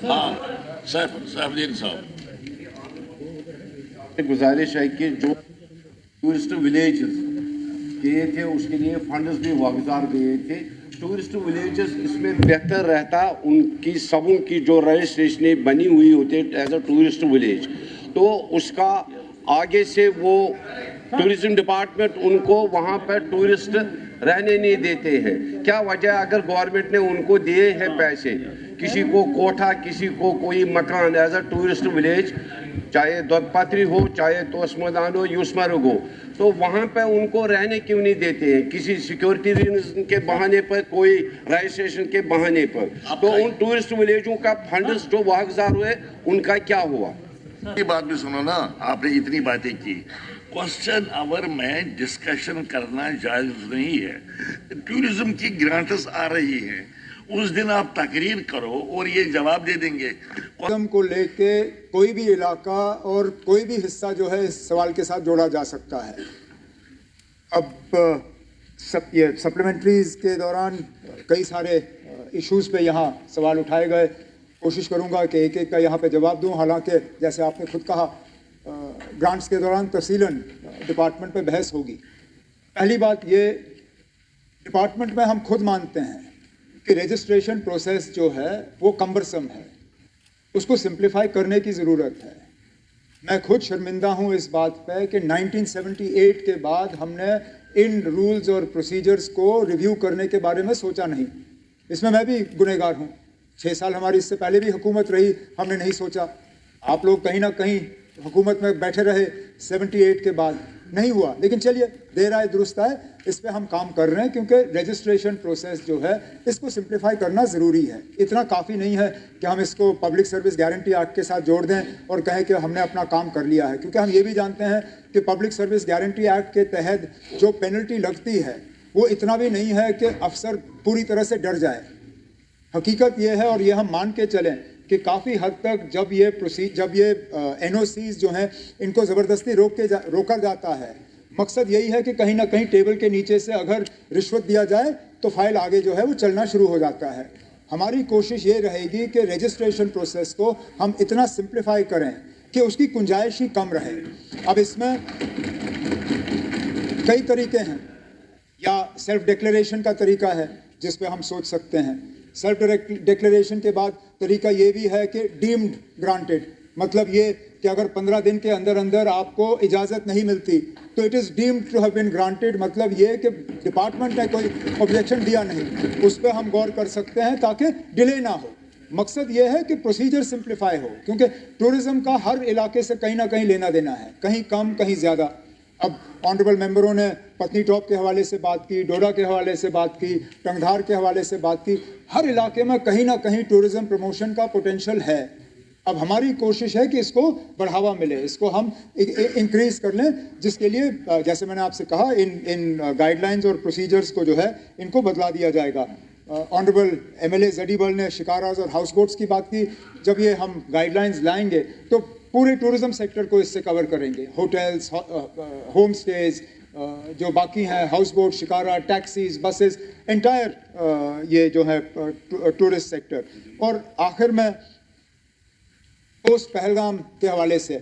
हाँ सैफुद्दीन साहब, गुजारिश है कि जो टूरिस्ट विलेजेस गए थे उसके लिए फंड्स भी वागजार गए थे। टूरिस्ट विलेजेस इसमें बेहतर रहता, उनकी सबों की जो रजिस्ट्रेशनें बनी हुई होती एज अ टूरिस्ट विलेज, तो उसका आगे से वो टूरिज्म डिपार्टमेंट उनको वहाँ पर टूरिस्ट रहने नहीं देते हैं। क्या वजह? अगर गवर्नमेंट ने उनको दिए हैं पैसे, किसी को कोठा, किसी को कोई मकान एज अ टूरिस्ट विलेज, चाहे दौदपत्री हो, चाहे तोस मैदान हो, यूसमर्ग हो, तो वहाँ पे उनको रहने क्यों नहीं देते हैं? किसी सिक्योरिटी रीजन के बहाने पर, कोई रजिस्ट्रेशन के बहाने पर। तो उन टूरिस्ट विलेजों का फंड्स जो वागजार हुए उनका क्या हुआ? ये बात भी सुनो ना, आपने इतनी बातें की, क्वेश्चन आवर में डिस्कशन करना जायज नहीं है। टूरिज्म की ग्रांट्स आ रही हैं, उस दिन आप तकरीर करो और ये जवाब दे देंगे। टूरिज्म को लेके कोई भी इलाका और कोई भी हिस्सा जो है इस सवाल के साथ जोड़ा जा सकता है। अब ये सप्लीमेंट्रीज के दौरान कई सारे इश्यूज पे यहाँ सवाल उठाए गए। कोशिश करूँगा कि एक एक का यहाँ पे जवाब दूँ। हालांकि जैसे आपने खुद कहा, ग्रांट्स के दौरान तफसीलन डिपार्टमेंट पे बहस होगी। पहली बात ये, डिपार्टमेंट में हम खुद मानते हैं कि रजिस्ट्रेशन प्रोसेस जो है वो कम्बरसम है, उसको सिंप्लीफाई करने की ज़रूरत है। मैं खुद शर्मिंदा हूँ इस बात पे कि 1978 के बाद हमने इन रूल्स और प्रोसीजर्स को रिव्यू करने के बारे में सोचा नहीं। इसमें मैं भी गुनहगार हूँ। 6 साल हमारी इससे पहले भी हुकूमत रही, हमने नहीं सोचा। आप लोग कहीं ना कहीं हुकूमत में बैठे रहे 78 के बाद, नहीं हुआ। लेकिन चलिए, देर आए दुरुस्त आए, इस पे हम काम कर रहे हैं, क्योंकि रजिस्ट्रेशन प्रोसेस जो है इसको सिंप्लीफाई करना ज़रूरी है। इतना काफ़ी नहीं है कि हम इसको पब्लिक सर्विस गारंटी एक्ट के साथ जोड़ दें और कहें कि हमने अपना काम कर लिया है, क्योंकि हम ये भी जानते हैं कि पब्लिक सर्विस गारंटी एक्ट के तहत जो पेनल्टी लगती है वो इतना भी नहीं है कि अफसर पूरी तरह से डर जाए। हकीकत ये है, और ये हम मान के चलें, कि काफ़ी हद तक जब ये NOCs जो हैं इनको ज़बरदस्ती रोका जाता है, मकसद यही है कि कहीं ना कहीं टेबल के नीचे से अगर रिश्वत दिया जाए तो फाइल आगे जो है वो चलना शुरू हो जाता है। हमारी कोशिश ये रहेगी कि रजिस्ट्रेशन प्रोसेस को हम इतना सिंप्लीफाई करें कि उसकी गुंजाइश ही कम रहे। अब इसमें कई तरीके हैं, या सेल्फ डिक्लेरेशन का तरीका है जिस पे हम सोच सकते हैं। सेल्फ डिक्लेरेशन के बाद तरीका ये भी है कि डीम्ड ग्रांटेड, मतलब ये कि अगर 15 दिन के अंदर अंदर आपको इजाज़त नहीं मिलती तो it is deemed to have been granted. मतलब ये कि डिपार्टमेंट ने कोई ऑब्जेक्शन दिया नहीं, उस पर हम गौर कर सकते हैं ताकि डिले ना हो। मकसद ये है कि प्रोसीजर सिंप्लीफाई हो, क्योंकि टूरिज़्म का हर इलाके से कहीं ना कहीं लेना देना है, कहीं कम कहीं ज़्यादा। अब ऑनरेबल मेंबरों ने पत्नी टॉप के हवाले से बात की, डोडा के हवाले से बात की, टंगधार के हवाले से बात की। हर इलाके में कहीं ना कहीं टूरिज़्म प्रमोशन का पोटेंशियल है। अब हमारी कोशिश है कि इसको बढ़ावा मिले, इसको हम इंक्रीज़ कर लें, जिसके लिए जैसे मैंने आपसे कहा, इन गाइडलाइंस और प्रोसीजर्स को जो है इनको बदला दिया जाएगा। ऑनरेबल MLA जडीबल ने शिकाराज और हाउस बोट्स की बात की। जब ये हम गाइडलाइंस लाएंगे तो पूरे टूरिज़्म सेक्टर को इससे कवर करेंगे। होटल्स, होम स्टेज, जो बाकी हैं, house boat, shikara, taxis, buses, entire ये जो है टूरिस्ट सेक्टर। और आखिर में पोस्ट पहलगाम के हवाले से